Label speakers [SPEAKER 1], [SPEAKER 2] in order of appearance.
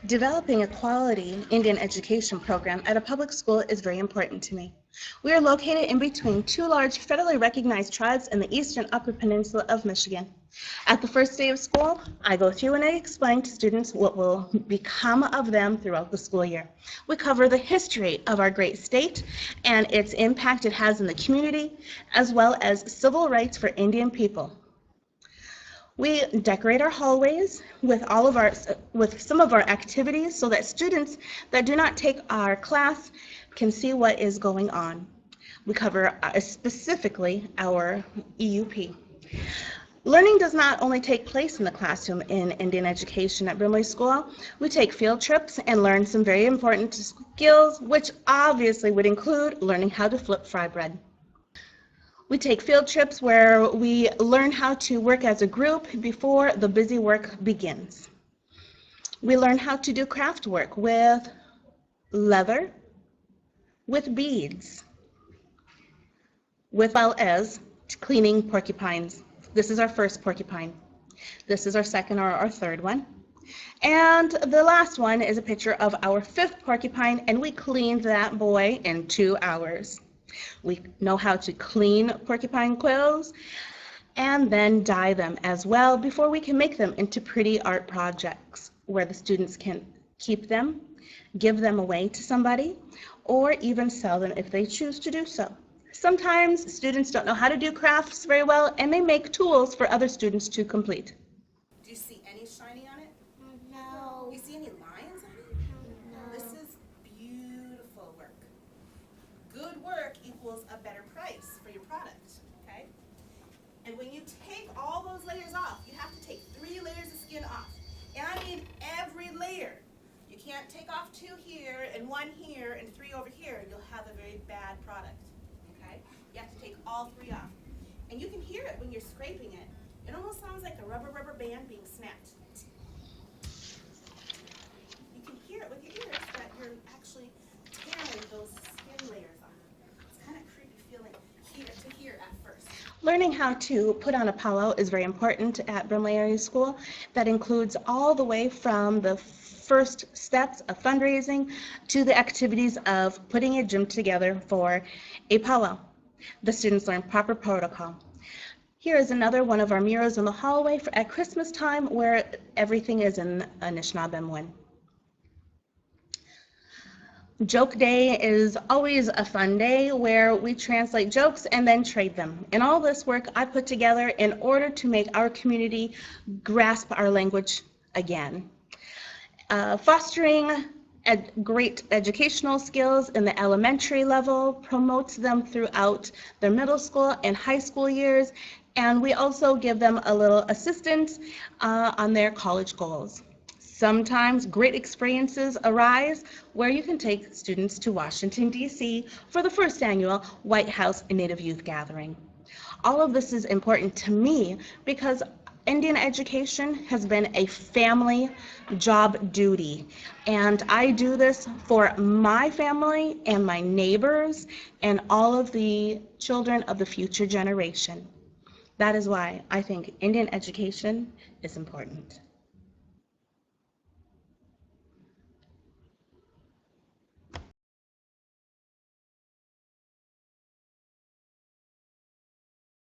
[SPEAKER 1] Developing a quality Indian education program at a public school is very important to me. We are located in between two large federally recognized tribes in the eastern upper peninsula of Michigan. At the first day of school, I go through and I explain to students what will become of them throughout the school year. We cover the history of our great state and its impact it has in the community, as well as civil rights for Indian people. We decorate our hallways with some of our activities so that students that do not take our class can see what is going on. We cover specifically our EUP. Learning does not only take place in the classroom in Indian education at Brimley School. We take field trips and learn some very important skills, which obviously would include learning how to flip fry bread. We take field trips where we learn how to work as a group before the busy work begins. We learn how to do craft work with leather, with beads, with well as cleaning porcupines. This is our first porcupine. This is our second or our third one. And the last one is a picture of our fifth porcupine, and we cleaned that boy in 2 hours. We know how to clean porcupine quills and then dye them as well before we can make them into pretty art projects where the students can keep them, give them away to somebody, or even sell them if they choose to do so. Sometimes students don't know how to do crafts very well and they make tools for other students to complete.
[SPEAKER 2] Do you see any shiny on it?
[SPEAKER 3] No.
[SPEAKER 2] You see any lines on it?
[SPEAKER 3] No.
[SPEAKER 2] This is beautiful work. Good work equals a better price for your product, okay? And when you take all those layers off, you have to take 3 layers of skin off. And I mean every layer. You can't take off 2 here and 1 here and 3 over here. You'll have a very bad product, okay? You have to take all 3 off. And you can hear it when you're scraping it. It almost sounds like a rubber band being snapped. You can hear it with your ears that you're actually tearing those skin layers off. It's kind of creepy feeling to hear at first.
[SPEAKER 1] Learning how to put on a powwow is very important at Brimley Area School. That includes all the way from the first steps of fundraising to the activities of putting a gym together for a powwow. The students learn proper protocol. Here is another one of our murals in the hallway at Christmas time where everything is in Anishinaabemowin. Joke Day is always a fun day where we translate jokes and then trade them. And all this work I put together in order to make our community grasp our language again. Fostering great educational skills in the elementary level promotes them throughout their middle school and high school years, and we also give them a little assistance on their college goals. Sometimes great experiences arise where you can take students to Washington, D.C. for the first annual White House Native Youth Gathering. All of this is important to me because Indian education has been a family job duty, and I do this for my family and my neighbors and all of the children of the future generation. That is why I think Indian education is important.